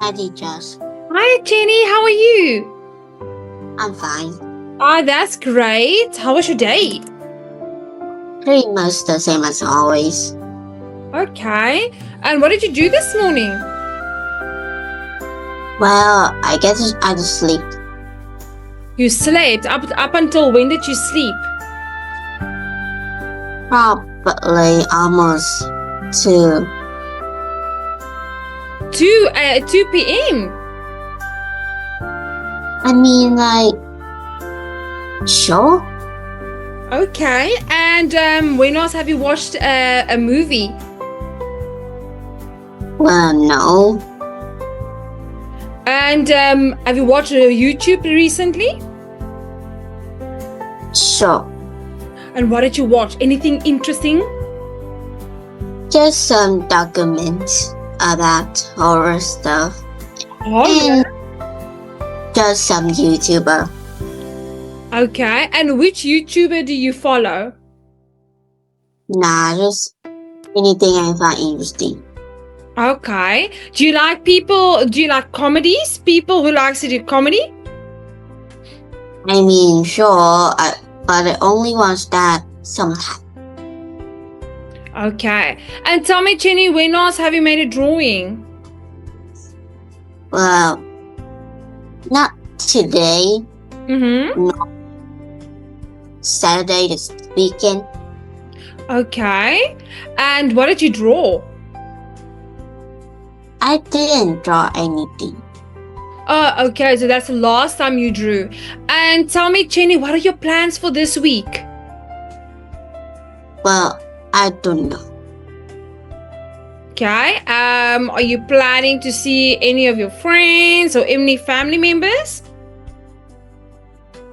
Hi, teachers. Hi, Jenny. How are you? I'm fine. That's great. How was your day? Pretty much the same as always. Okay. And what did you do this morning? Well, I guess I just sleep. You slept. Up until when did you sleep? Probably almost 2. 2 p.m. I mean, like, sure. Okay. And when else have you watched a movie? Well, no. And have you watched YouTube recently? Sure. And what did you watch? Anything interesting? Just some documents about horror stuff. Horror? And just some YouTuber. Okay. And which YouTuber do you follow? Nah, just anything I find interesting. Okay. Do you like comedies? People who likes to do comedy? I mean, sure, but I only watch that sometimes. Okay. And tell me, Jenny, when else have you made a drawing? Well, not today. Mm-hmm. No. Saturday this weekend. Okay. And what did you draw? I didn't draw anything. Oh, okay. So that's the last time you drew. And tell me, Jenny, what are your plans for this week? Well, I don't know. Okay. Are you planning to see any of your friends or any family members?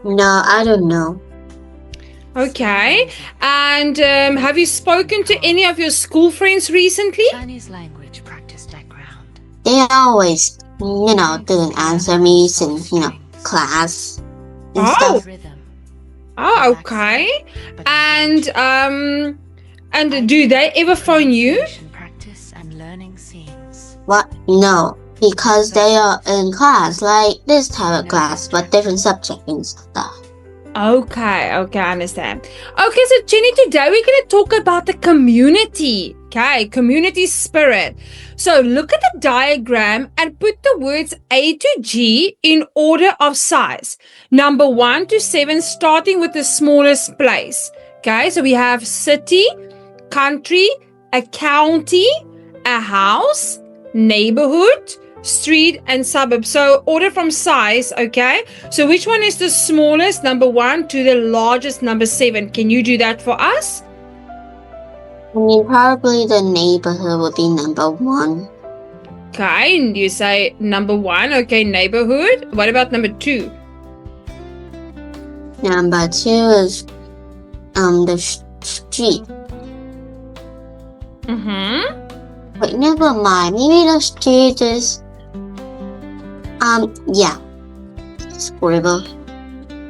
No, I don't know. Okay. And have you spoken to any of your school friends recently? Chinese language practice background. They always, didn't answer me since, class and stuff. Rhythm. Oh, okay. And do they ever phone you? Practice and learning scenes. What? No, because they are in class, like this type of class, but different subject and stuff. Okay, I understand. Okay, so Jenny, today we're going to talk about the community. Okay, community spirit. So look at the diagram and put the words A to G in order of size. Number 1 to 7, starting with the smallest place. Okay, so we have city, country, a county, a house, neighborhood, street, and suburb. So order from size, okay? So which one is the smallest, number 1, to the largest, number 7? Can you do that for us? I mean, probably the neighborhood would be number 1. Okay, and you say number 1, okay, neighborhood. What about number 2? Number 2 is the street. Mm-hmm. Wait, never mind. Maybe the street is yeah. Scribble.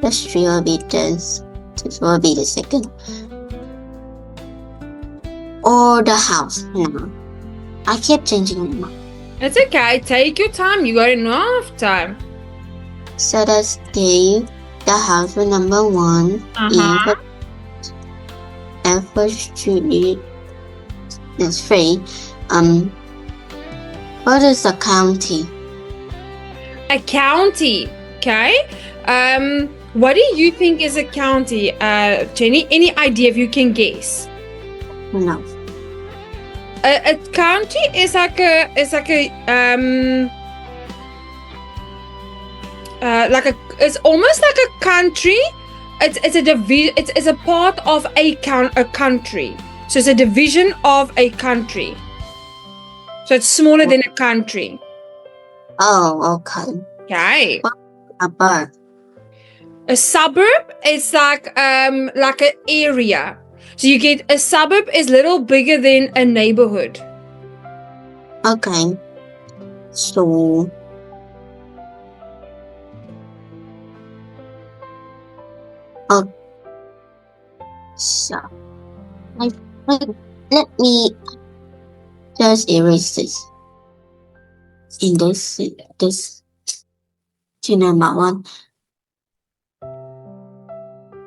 The street will be this. This will be the second. Or the house. No. I keep changing my mind. It's okay. Take your time. You got enough time. So that's D. The house was number 1. E for F for street. That's 3. What is a county? A county, okay? What do you think is a county, Jenny? Any idea if you can guess? No. A county is it's almost like a country. It's a part of a country. So it's a division of a country. So it's smaller than a country. Oh, okay. Okay. A bird. A suburb is like an area. So you get a suburb is little bigger than a neighborhood. Okay. So let me just erase this. in this to number one.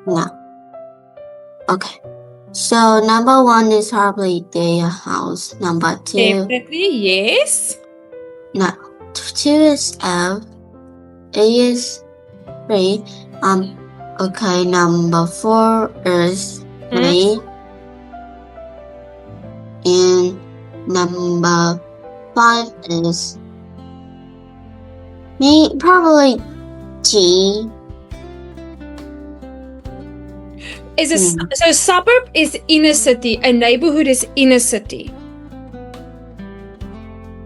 No. Okay. So number one is probably their house. Number two. Definitely, yes. No. Two is F. A is 3. Okay, number 4 is 3. And number 5 is me, probably G. So suburb is inner city, a neighborhood is inner city.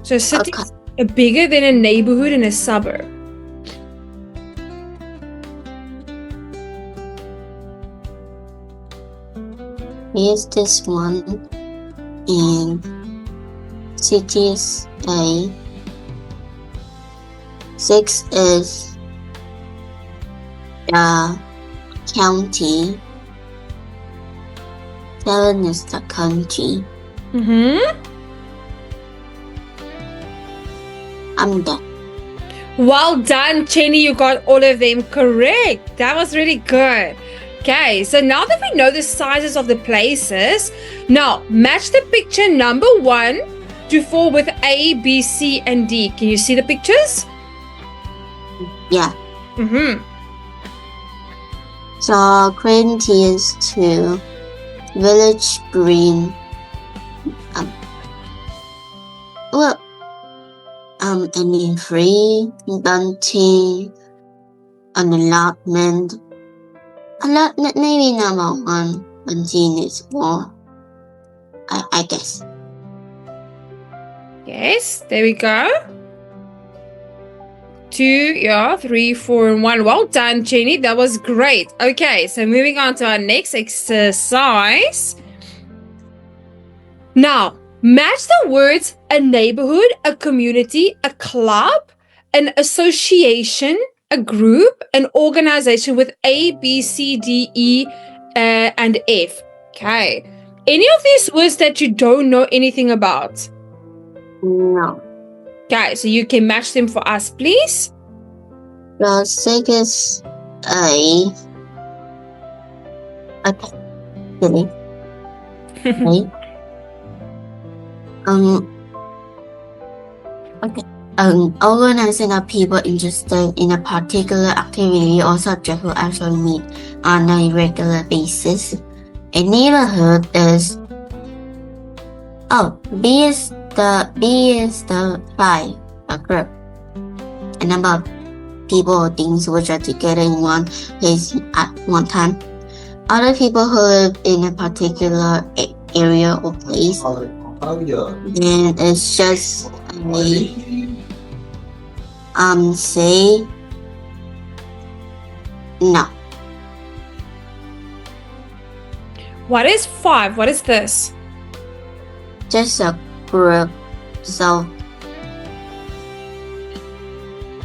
So city is bigger than a neighborhood and a suburb. Here's this one. And city is A. 6 is the county. 7 is the country. I'm done. Well done, Chenny. You got all of them correct. That was really good. Okay, so now that we know the sizes of the places, now match the picture number 1 to 4 with A, B, C, and D. Can you see the pictures? Yeah. So green tea is 2. Village green. And in free, bunting, an allotment. Allotment maybe number 1. Bunting is 4. I guess. Yes, there we go. 2, 3, 4, and 1. Well done, Jenny. That was great. Okay, so moving on to our next exercise. Now, match the words a neighborhood, a community, a club, an association, a group, an organization with A, B, C, D, E, and F. Okay. Any of these words that you don't know anything about? No. Okay, so you can match them for us, please. The 6 is A. Okay. Really? Okay. Okay. Organizing of people interested in a particular activity or subject who actually meet on a regular basis. A neighborhood is B is the 5, a group. A number of people or things which are together in one place at one time. Other people who live in a particular area or place. Then it's just say no. What is 5? What is this? Just a group. So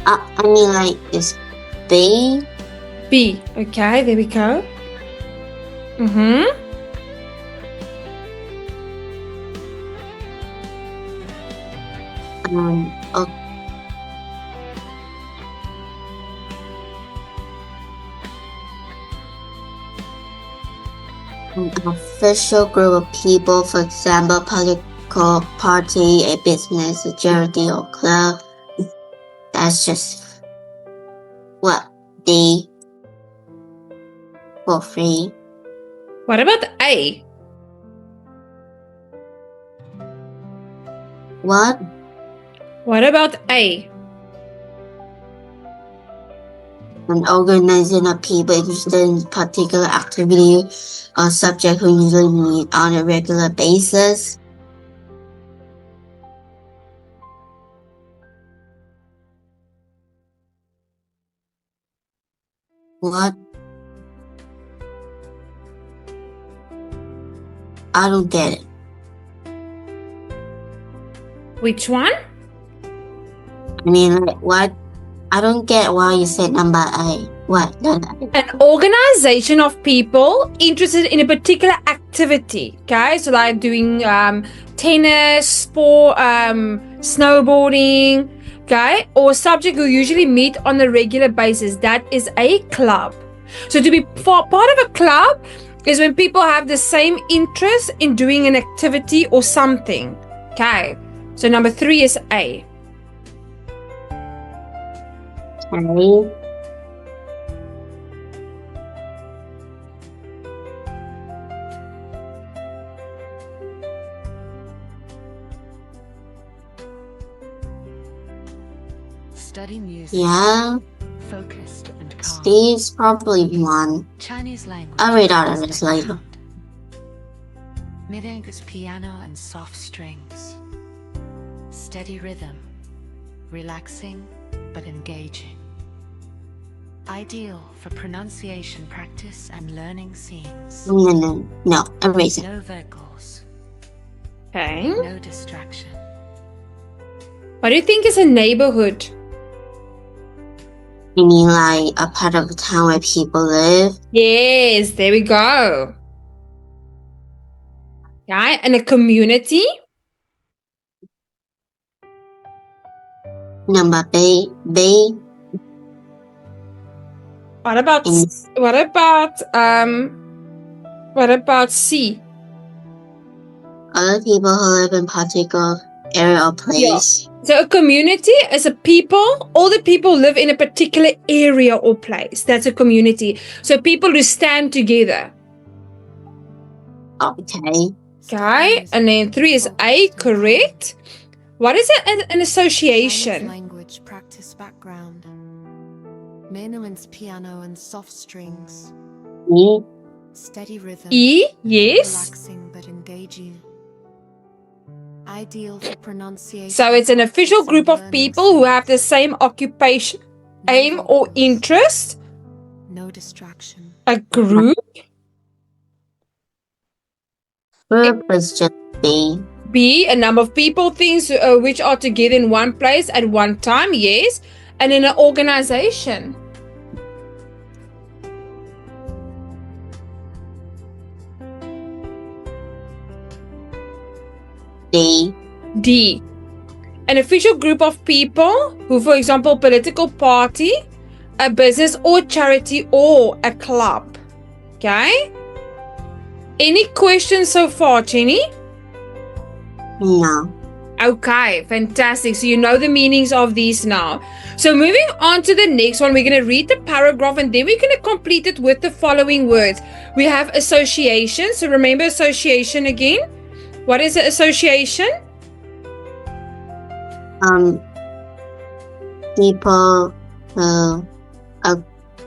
I mean, like, it's B. B. Okay, there we go. An official group of people, for example, political party, a business, a charity, or club. That's just what D for free. What about A? What? What about A? An organization of people interested in a particular activity or subject who usually meet on a regular basis. What? I don't get it. Which one? I mean, like, what? I don't get why you said number A. What? An organization of people interested in a particular activity. Okay, so like doing tennis, sport, snowboarding. okay, or subject who usually meet on a regular basis. That is a club. So to be part of a club is when people have the same interest in doing an activity or something. Okay, so number 3 is A. Okay. Study music. Yeah, Focused and calm. Steve's probably 1. Chinese language. I'll read out of practice this later. background. Mid-English piano and soft strings. Steady rhythm. Relaxing but engaging. Ideal for pronunciation practice and learning scenes. No, erase it. No vocals. Okay. No distraction. What do you think is a neighborhood? You mean like a part of the town where people live? Yes, there we go. Okay, and a community? Number B. B. What about Mm. what about C? Other people who live in particular area or place. So a community is a people, all the people live in a particular area or place. That's a community. So people who stand together. Okay. Okay, and then 3 is A, correct. What is an Chinese association? language practice background. Miniman's piano and soft strings. E. Steady rhythm. E, yes. Relaxing but engaging. Ideal for pronunciation. So it's an official group of people who have the same occupation, aim, or interest. No distraction. A group. Group is just B. B, a number of people, things which are together in one place at one time, yes. And in an organization. D. D, an official group of people who, for example, political party, a business or charity or a club. Okay? Any questions so far, Jenny? No. Okay, fantastic. So you know the meanings of these now. So moving on to the next one, we're going to read the paragraph and then we're going to complete it with the following words. We have association. So remember association again. What is an association? People who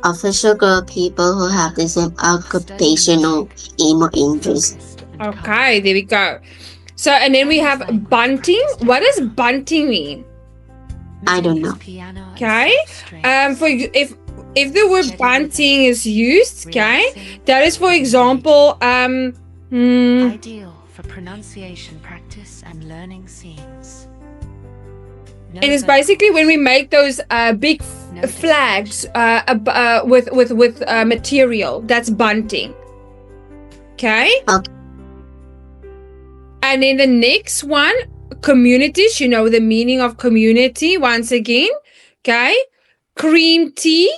official group of people who have the same occupational aim or interest. Focused and calm. Okay, there we go. So and then we have bunting. What does bunting mean? I don't know. Mid-English piano and Okay. soft strings. If the word bunting is used, okay, that is for example Ideal for pronunciation practice and learning scenes. No it is vocals. basically when we make those big No flags with material. That's bunting. Okay. Okay. And then the next one, communities. You know the meaning of community once again. Okay. Cream tea.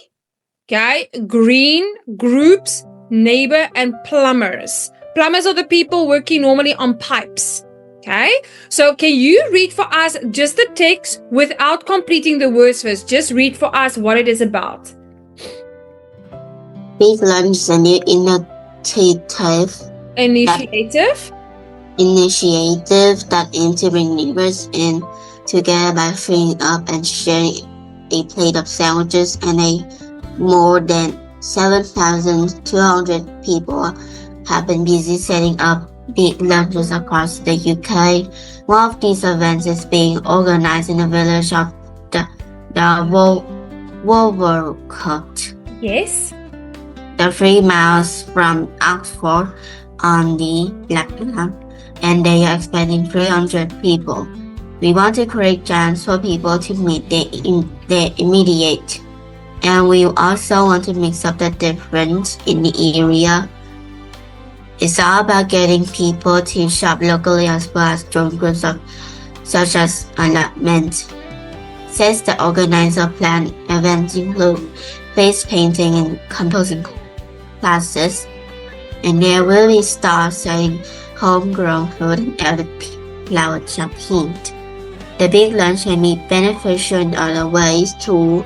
Okay. Green, groups, neighbor, and plumbers. Plumbers are the people working normally on pipes. Okay. So can you read for us just the text without completing the words first? Just read for us what it is about. Big Lunch is a new initiative that aims to bring neighbors in together by freeing up and sharing a plate of sandwiches, and more than 7,200 people have been busy setting up big lunches across the UK. One of these events is being organized in the village of the Wolvercote, Yes. the 3 miles from Oxford on the Blackland, and they are expecting 300 people. We want to create chance for people to meet their immediate, and we also want to mix up the difference in the area. It's all about getting people to shop locally as well as join groups of such as allotment. Says the organizer planned events include face painting and composing classes, and there will be stars selling homegrown food and elder flower champagne. The big lunch can be beneficial in other ways too.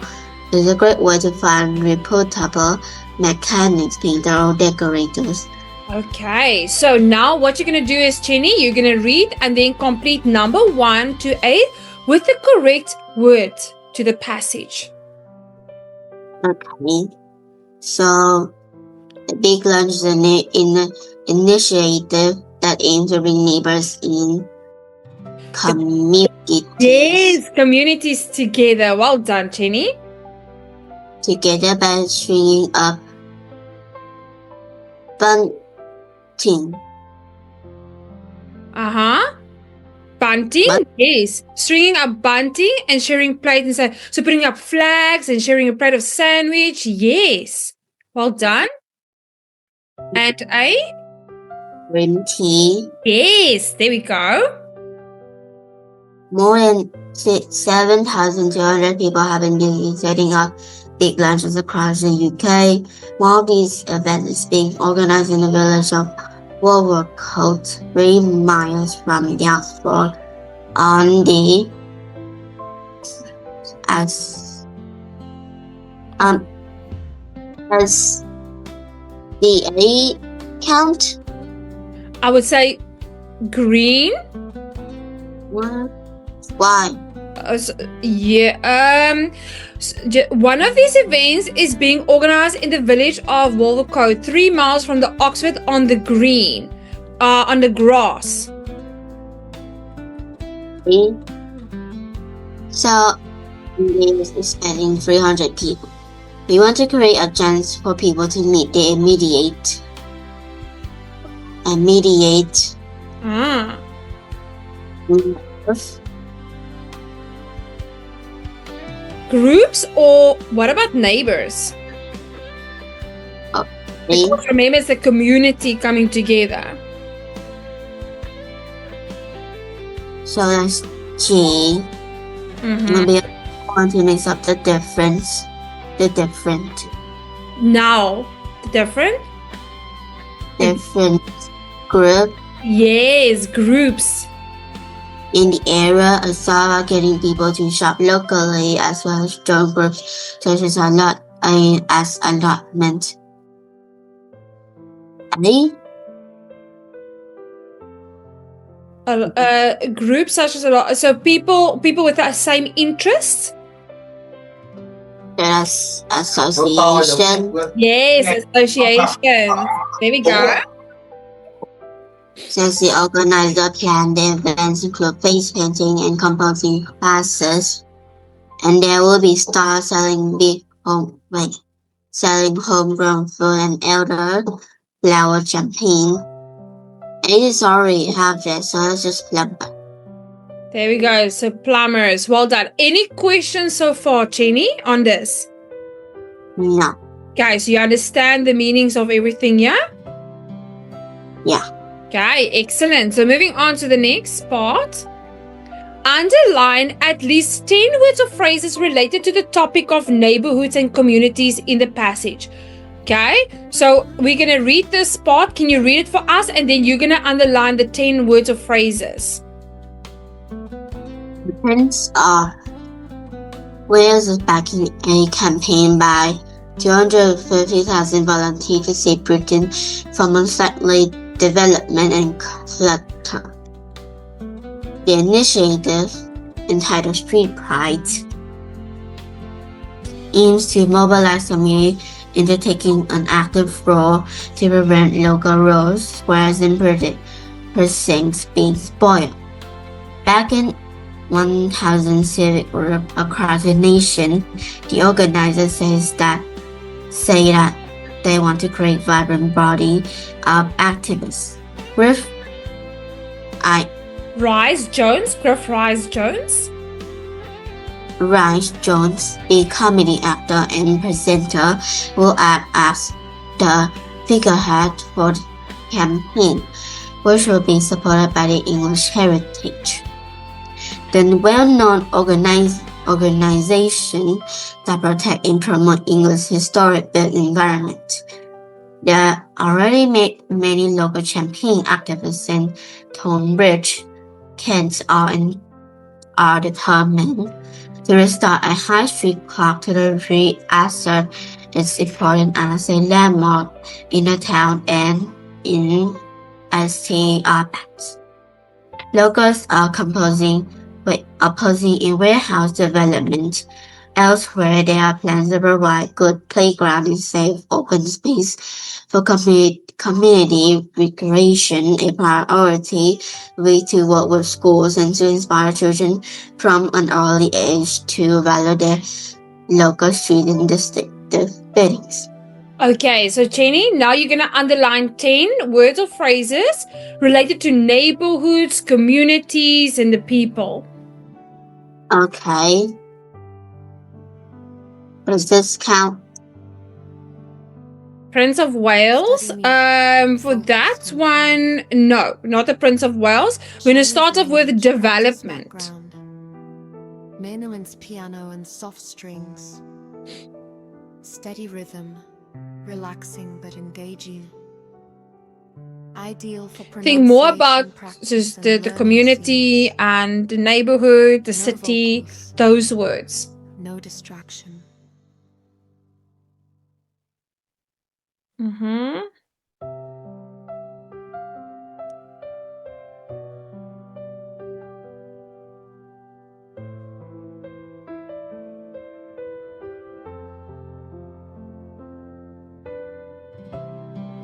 It's a great way to find reputable mechanics, painter, or decorators. Okay, so now what you're going to do is, Chinny, you're going to read and then complete number 1 to 8 with the correct word to the passage. Okay. So, the big lunch is an initiative that aims to bring neighbors in communities Yes, communities together. Well done, Chinny. together by stringing up bunting. Bunting, yes. Stringing up bunting and sharing plate inside. So putting up flags and sharing a plate of sandwich. Yes. Well done. And a? Green tea. Yes. There we go. More than 7,200 people have been busy setting up big lunches across the UK. One of these events is being organized in the village of Wolvercote, 3 miles from Oxford, on the as the A count. I would say green. Why? One of these events is being organized in the village of Wolvercote, 3 miles from the Oxford, on the green, on the grass. So, this is spending 300 people. We want to create a chance for people to meet the immediate Groups, or what about neighbors? Because remember, it's a community coming together. So that's G. Maybe I want to mix up the different. Now, the different group. Yes, groups. In the area, a about getting people to shop locally as well as join groups such as allotment. Groups such as so people with the same interests. There's association. Yes, associations. There we go. Says the organizer planned the events include face painting and composing classes, and there will be stars selling homegrown food and elder flower champagne. It is already have that, so let's just plumber. There we go. So plumbers, well done. Any questions so far, Chinny, on this? No. Guys, you understand the meanings of everything, yeah? Yeah. Okay, excellent. So moving on to the next part. Underline at least 10 words or phrases related to the topic of neighborhoods and communities in the passage. Okay, so we're going to read this part. Can you read it for us? And then you're going to underline the 10 words or phrases. The prints are Wales is backing a campaign by 250,000 volunteers to save Britain from unsightly development and clutter. The initiative, entitled Street Pride, aims to mobilize community into taking an active role to prevent local roads, squares, and precincts being spoiled. Back in 1,000 civic groups across the nation, the organizers say that they want to create vibrant body of activists. Griff Rice Jones, a comedy actor and presenter, will act as the figurehead for the campaign, which will be supported by the English Heritage. The well-known organizations that protect and promote English historic built environment. There are already many local campaign activists in Tonbridge, Kent are determined to restore a high street clock to the reassert its importance as a landmark in the town and in ST Arts. Locals are opposing in warehouse development. Elsewhere, there are plans to provide good playground and safe open space for community recreation, a priority way to work with schools and to inspire children from an early age to value their local street and distinctive buildings. Okay, so Jenny, now you're going to underline 10 words or phrases related to neighborhoods, communities, and the people. Okay. Does this count? Prince of Wales. For that one, no, not the Prince of Wales. We're going to start off with development. Manoman's piano and soft strings. Steady rhythm, relaxing but engaging. Ideal for Think more about pronunciation, just practice and the learning community scenes. and the neighborhood, the No city, vocals. those words. No distraction. Mm-hmm.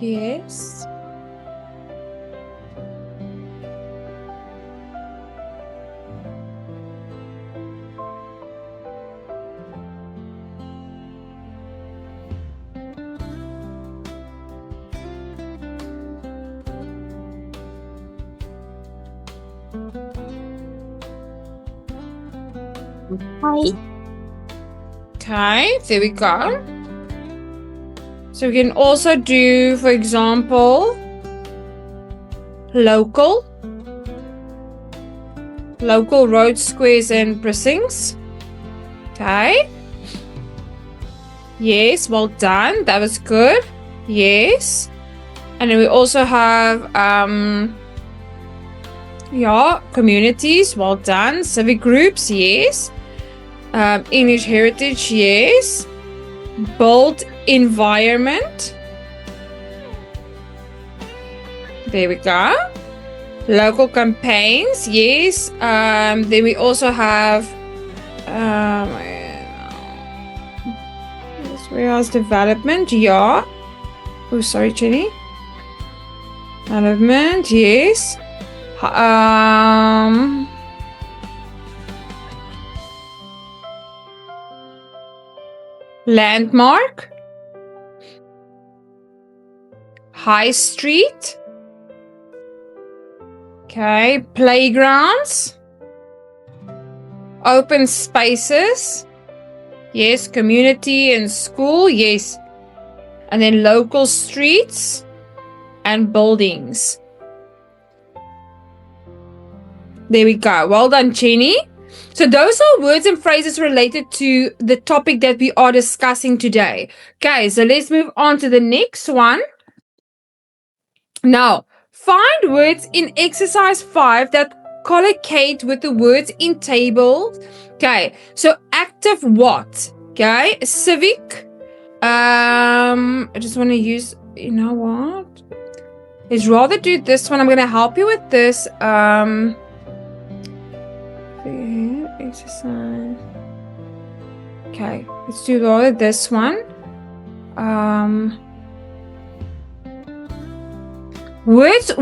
Yes. Hi. Okay, there we go. So we can also do, for example, local road squares and precincts. Okay. Yes, well done. That was good. Yes. And then we also have communities. Well done. Civic groups. Yes. English heritage. Yes. Built environment. There we go. Local campaigns. Yes. Then we also have warehouse development. Yeah. Oh, sorry, Jenny. Development. Yes. Landmark. High street. Okay. Playgrounds. Open spaces. Yes. Community and school. Yes. And then local streets and buildings. There we go. Well done, Jenny. So those are words and phrases related to the topic that we are discussing today. Okay, so let's move on to the next one. Now, find words in exercise 5 that collocate with the words in tables. Okay, so active what? Okay, civic. I just want to use, you know what? Let's rather do this one. I'm going to help you with this. Exercise. Okay, let's do rather this one. Which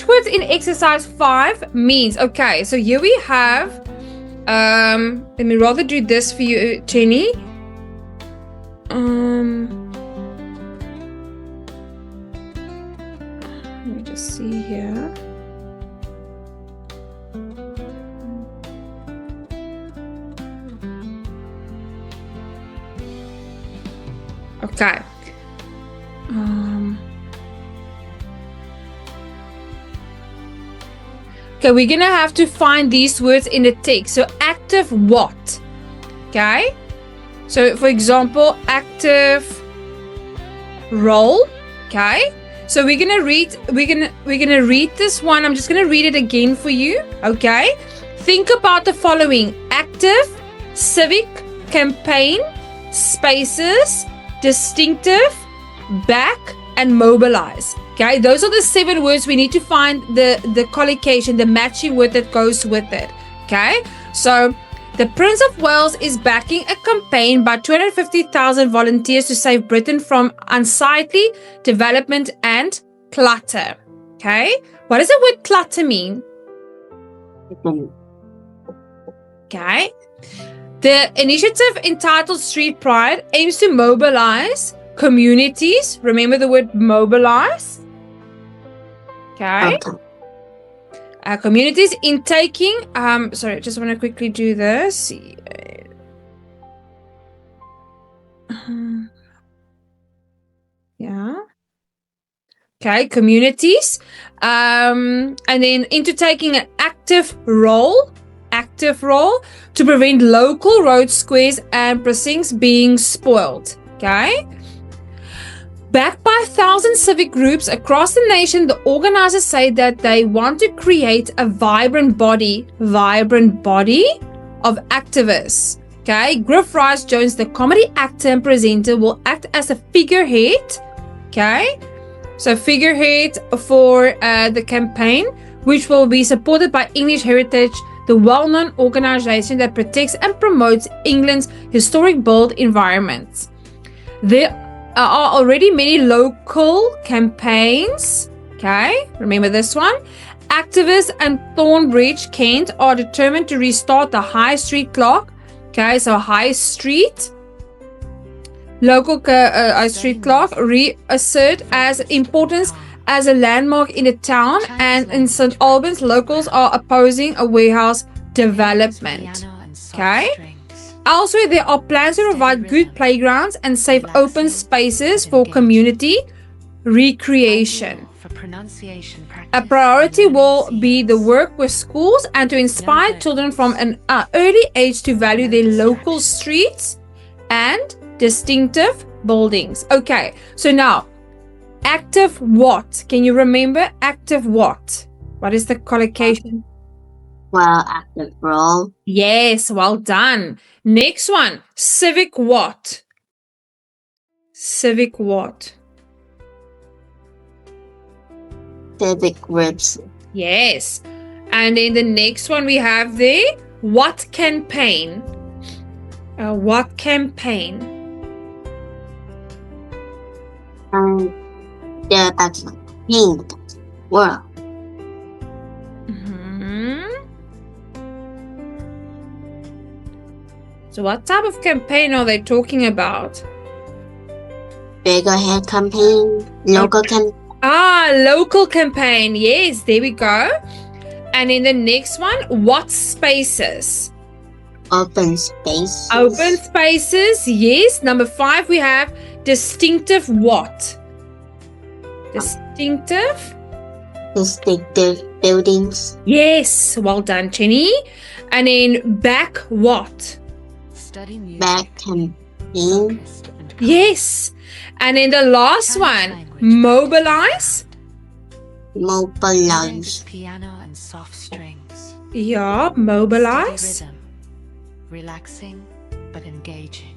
words in exercise 5 means? Okay, so here we have. Let me rather do this for you, Jenny. Let me just see here. Okay. Okay, we're gonna have to find these words in the text. So active what? Okay. So for example, active role. Okay. So we're gonna read this one. I'm just gonna read it again for you. Okay. Think about the following: active, civic, campaign, spaces, distinctive, back, and mobilize. Okay, those are the 7 words. We need to find the collocation, the matching word that goes with it. Okay, so the Prince of Wales is backing a campaign by 250,000 volunteers to save Britain from unsightly development and clutter. Okay, what does the word clutter mean? Okay, the initiative entitled Street Pride aims to mobilize communities. Remember the word mobilize? Okay. Communities in taking, sorry, I just want to quickly do this. Yeah. Okay, communities. And then into taking an active role to prevent local road squares and precincts being spoiled. Okay. Backed by 1,000 civic groups across the nation, the organizers say that they want to create a vibrant body of activists. Okay, Griff Rice Jones, the comedy actor and presenter, will act as a figurehead. Okay, so figurehead for the campaign, which will be supported by English Heritage, the well-known organization that protects and promotes England's historic built environments. There are already many local campaigns. Okay, remember this one. Activists and Thornbridge, Kent, are determined to restart the High Street clock. Okay, so High Street, local High Street clock, reassert as importance as a landmark in the town, and in St. Albans, locals are opposing a warehouse development. Okay. Also, there are plans to provide good playgrounds and safe open spaces for community recreation. A priority will be the work with schools and to inspire children from an early age to value their local streets and distinctive buildings. Okay, so now, active what? Can you remember active what? What is the collocation? Well, active role. Yes, well done. Next one, civic what? Civic what? Civic groups. Yes. And then the next one we have there, what campaign? What campaign? The campaign world. So what type of campaign are they talking about? Bigger head campaign. Local campaign. Local campaign. Yes, there we go. And in the next one, what spaces? Open space. Open spaces. Yes. Number 5, we have distinctive what? Distinctive buildings. Yes. Well done, Jenny. And then back what? Back campaign. Yes. And then the last one, mobilize. Mobilize. Piano and soft strings. Yeah, mobilize. Rhythm. Relaxing but engaging.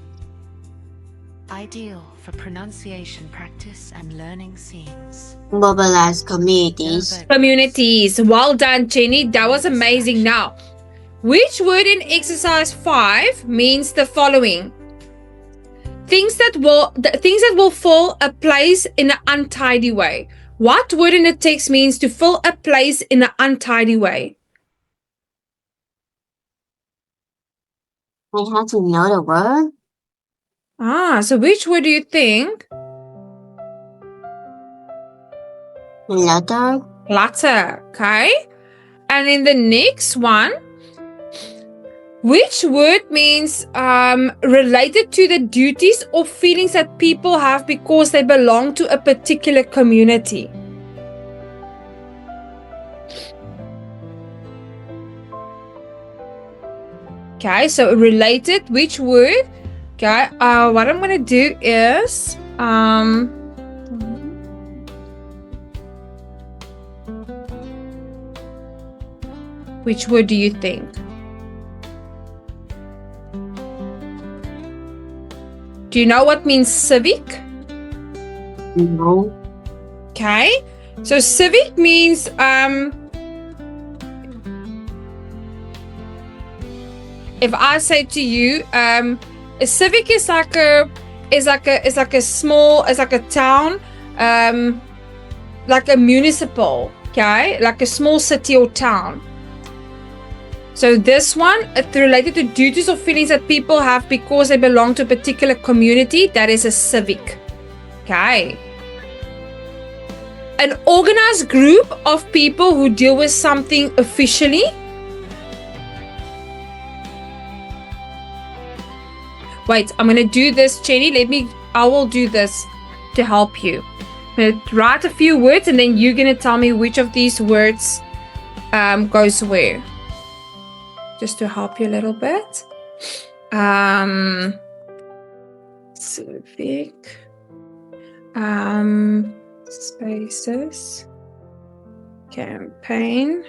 Ideal for pronunciation practice and learning scenes. Mobilize communities. Communities. Well done, Jenny. That was amazing. Now, which word in exercise 5 means the following? Things that will fill a place in an untidy way. What word in the text means to fill a place in an untidy way? I have to know the word. So which word do you think? Clutter. Clutter. Okay. And in the next one, which word means related to the duties or feelings that people have because they belong to a particular community? Okay, so related, which word? Okay, what I'm gonna do is which word do you think? Do you know what means civic? No. Okay, so civic means if I say to you, a civic is like a town, like a municipal, okay, like a small city or town. So this one, it's related to duties or feelings that people have because they belong to a particular community. That is a civic. Okay. An organized group of people who deal with something officially. Wait, I'm gonna do this, Jenny. I will do this to help you. I'm gonna write a few words and then you're gonna tell me which of these words goes where. Just to help you a little bit. Civic. Spaces. Campaign.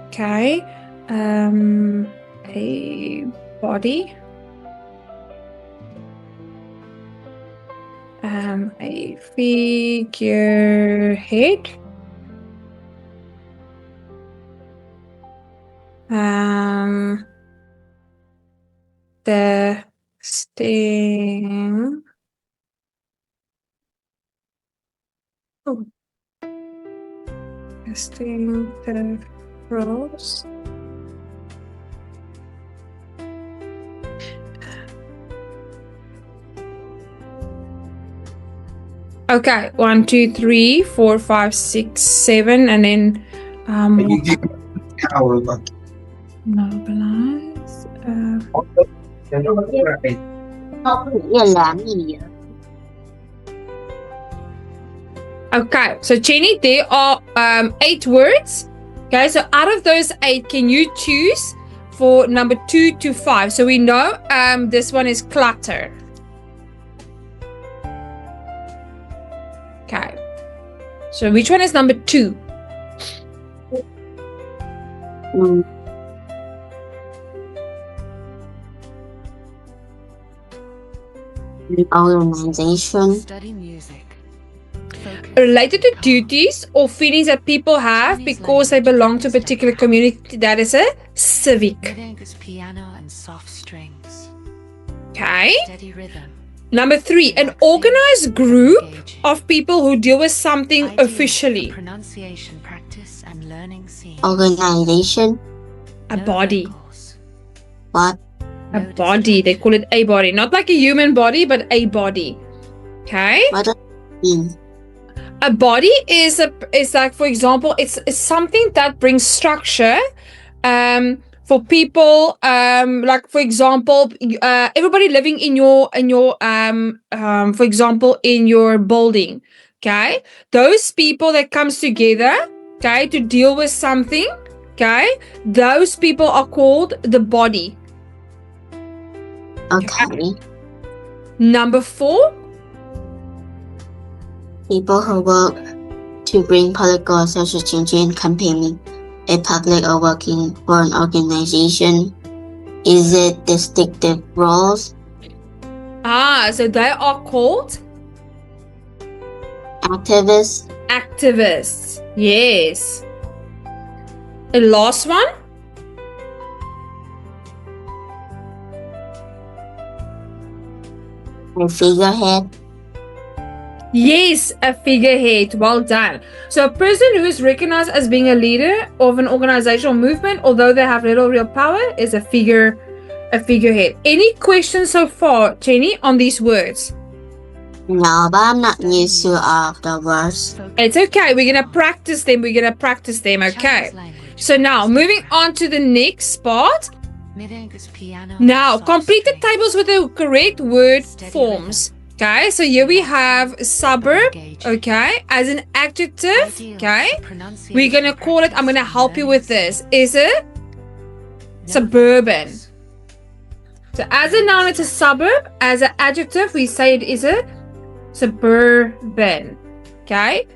Okay. A body. A figurehead. The sting. Oh. The sting, the rose. Okay, 1, 2, 3, 4, 5, 6, 7, and then mobilize. Okay, so Jenny, there are 8 words. Okay, so out of those 8, can you choose for number 2 to 5? So we know this one is clutter. Okay, so which one is number 2? Organization. Study music. Focus. Related to duties or feelings that people have because they belong to a particular community. That is a civic. Mid-Angus piano and soft strings. Okay. Steady rhythm. Number 3, an organized group of people who deal with something Ideal officially. Pronunciation practice and learning scene. Organization. A No body. vocals. What? A No body. They call it a body. Not like a human body, but a body. Okay. What does it mean? A body is like, for example, it's something that brings structure for people, like for example, everybody living in your for example, in your building. Okay, those people that comes together, okay, to deal with something. Okay, those people are called the body. Okay. Number 4. People who work to bring political or social change in campaigning. A public or working for an organization. Is it distinctive roles? So they are called Activists. activists. Yes. The last one. A figurehead. Yes, a figurehead. Well done. So a person who is recognized as being a leader of an organizational movement, although they have little real power, is a figurehead. Any questions so far, Jenny, on these words? No, but I'm not used to all of the words. It's okay. We're gonna practice them. Okay. So now moving on to the next part. Mid-Angus piano. Now soft complete the strings. tables with the correct word forms. Okay, so here we have suburb, okay, as an adjective, Ideal okay. pronunciation We're gonna call it, I'm gonna help you with this. Is it Suburban. So as a noun, it's a suburb. As an adjective, we say it is a suburban. Okay?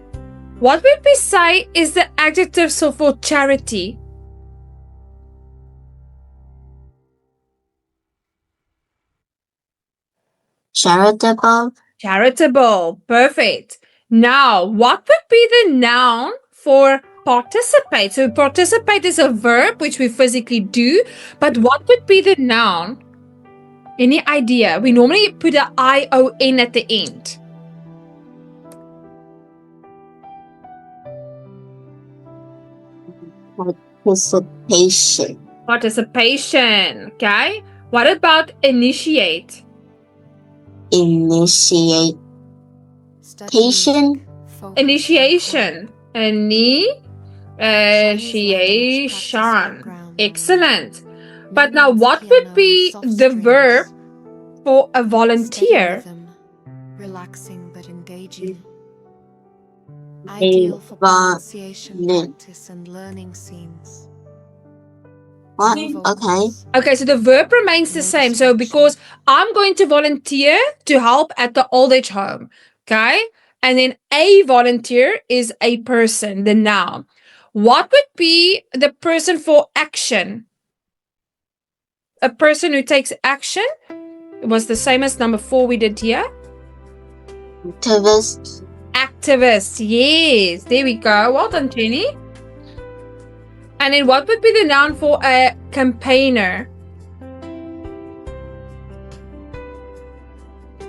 What would we say is the adjective for charity? Charitable. Charitable. Perfect. Now, what would be the noun for participate? So participate is a verb which we physically do, but what would be the noun? Any idea? We normally put a I-O-N at the end. Participation. Participation. Okay. What about initiate? Initiation. Studying, focus, Initiation. Initiation. background. Excellent. But now what would be the verb for a volunteer? Steady rhythm, relaxing but engaging. Ideal for pronunciation practice and learning scenes. What? No Okay. vocals. Okay, so the verb remains the same. So because I'm going to volunteer to help at the old age home, okay? And then a volunteer is a person, the noun. What would be the person for action? A person who takes action. It was the same as number 4 we did here. Activist. Activist. Yes, there we go. Well done, Jenny. And then what would be the noun for a campaigner?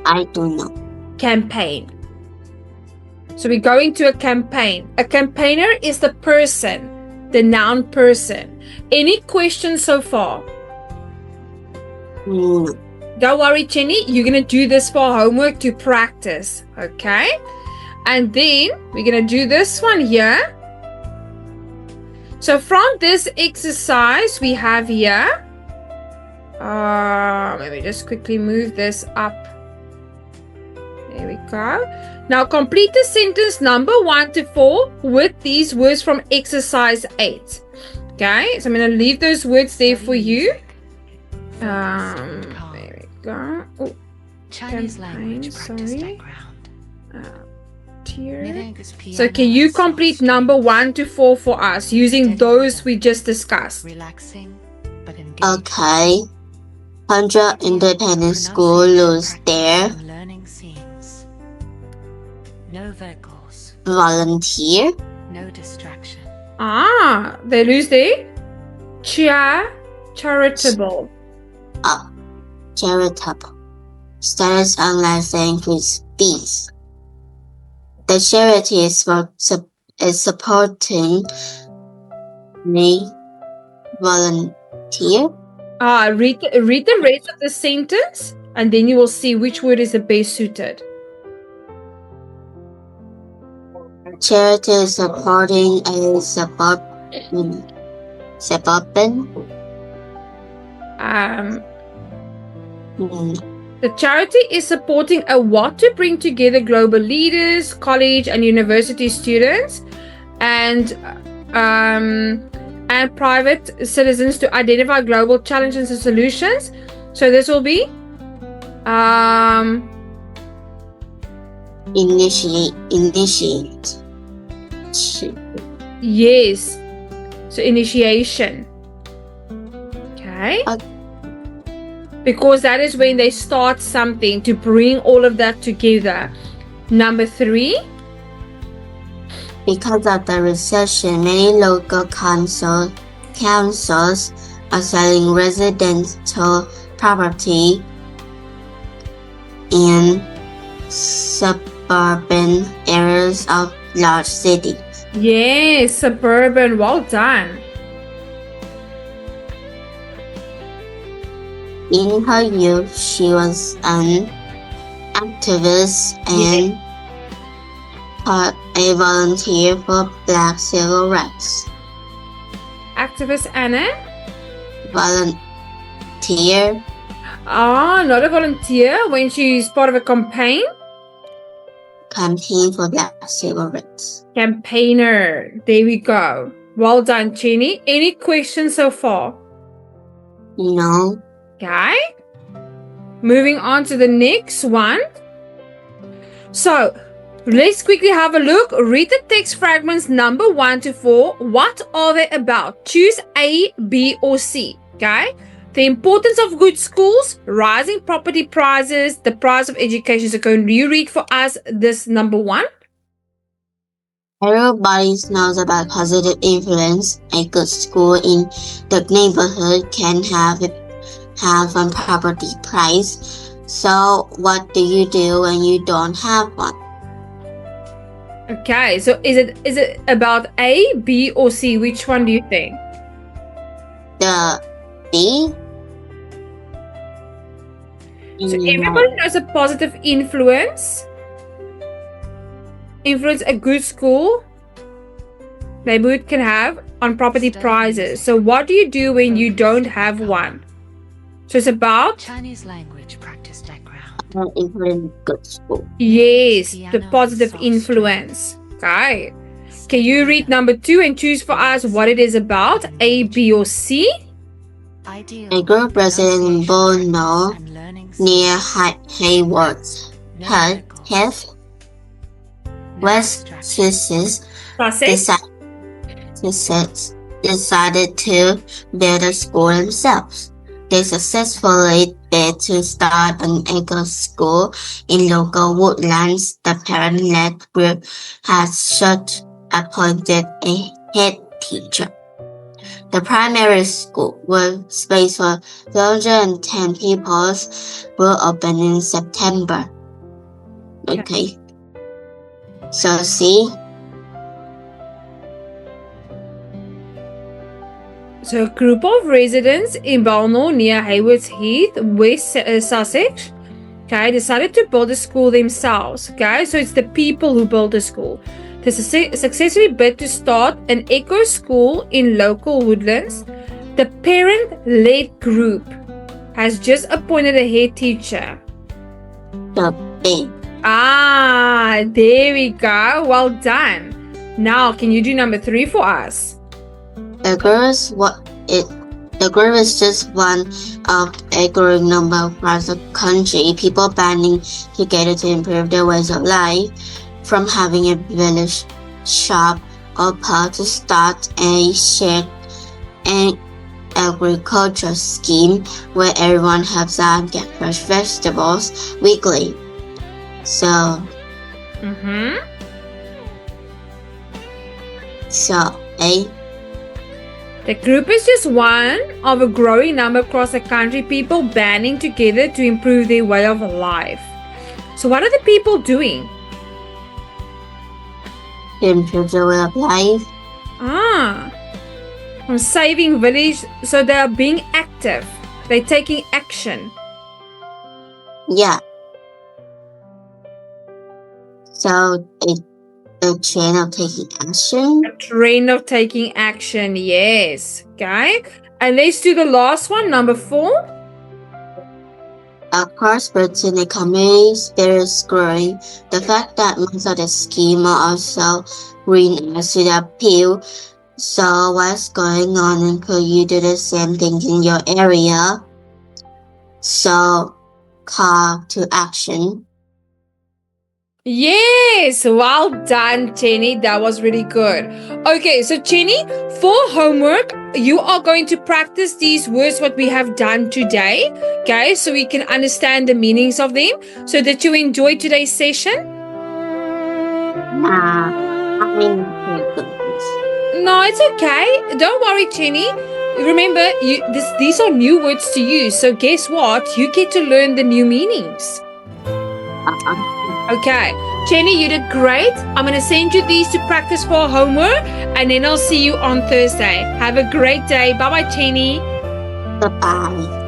I don't know. Campaign. So we're going to a campaign. A campaigner is the person, the noun person. Any questions so far? No. Don't worry, Jenny. You're going to do this for homework to practice. Okay? And then we're going to do this one here. So from this exercise we have here. Let me just quickly move this up. There we go. Now complete the sentence number 1 to 4 with these words from exercise 8. Okay, so I'm going to leave those words there for you. There we go. Oh, Chinese language campaign, practice sorry. background. here. So can you complete number 1 to 4 for us using those we just discussed? Relaxing, but Okay. 100 independent school lose their learning scenes. No vocals, volunteer. no distraction. They lose their charitable. Charitable. Status unless they increase fees. The charity is supporting me volunteer. Read the rest of the sentence and then you will see which word is the best suited. Charity is supporting a suburban. The charity is supporting a what to bring together global leaders, college and university students, and private citizens to identify global challenges and solutions. So this will be Initiate. yes. So initiation. Okay. Because that is when they start something to bring all of that together. Number 3. Because of the recession, many local councils are selling residential property in suburban areas of large cities. Yes, suburban. Well done. In her youth, she was an activist and a volunteer for Black civil rights. Activist Anna? Volunteer. Not a volunteer when she's part of a campaign. Campaign for Black civil rights. Campaigner. There we go. Well done, Jenny. Any questions so far? No. Okay. Moving on to the next one. So, let's quickly have a look. Read the text fragments number 1 to 4. What are they about? Choose A, B, or C. Okay. The importance of good schools, rising property prices, the price of education. So, can you read for us this number 1? Everybody knows about positive influence. A good school in the neighborhood can have a property price. So, what do you do when you don't have one? Okay, so is it about A, B, or C? Which one do you think? The B. So everybody knows a positive influence. Influence a good school neighborhood can have on property prices. So what do you do when you don't have one? So it's about Chinese language practice background. Influence good school. yes, the positive influence. Okay. Can you read number 2 and choose for us what it is about? A, B, or C? Ideal A group resident in Bono and learning near Hayward's Heath, West Sussex, Sussex. decided to build a school themselves. They successfully bid to start an eco school in local woodlands. The parent-led group has just appointed a head teacher. The primary school, with space for 210 pupils, will open in September. Okay. So C. So a group of residents in Balnor near Hayward's Heath, West Sussex, okay, decided to build a school themselves. Okay, so it's the people who build the school. They successfully bid to start an eco school in local woodlands. The parent-led group has just appointed a head teacher. The B. Ah, there we go. Well done. Now, can you do number 3 for us? The group is just one of a growing number across the country, people banding together to improve their ways of life, from having a village shop or pub to start a shared agriculture scheme where everyone helps out and get fresh vegetables weekly. So, A. The group is just one of a growing number across the country, people banding together to improve their way of life. So what are the people doing? To improve their way of life. From saving village, so they are being active. They're taking action. Yeah. So, a trend of taking action. A trend of taking action, yes. Okay. And let's do the last one, number 4. Across Britain, the community spirit is growing. The fact that most of the scheme are also green as to the appeal. So, what's going on, and could you do the same thing in your area? So, call to action. Yes, well done, Jenny. That was really good. Okay, so Jenny, for homework, you are going to practice these words, what we have done today. Okay, so we can understand the meanings of them. So that you enjoy today's session. No, it's okay. Don't worry, Jenny. Remember, these are new words to you. So guess what? You get to learn the new meanings. Okay, Jenny, you did great. I'm going to send you these to practice for homework, and then I'll see you on Thursday. Have a great day. Bye-bye, Jenny. Bye-bye.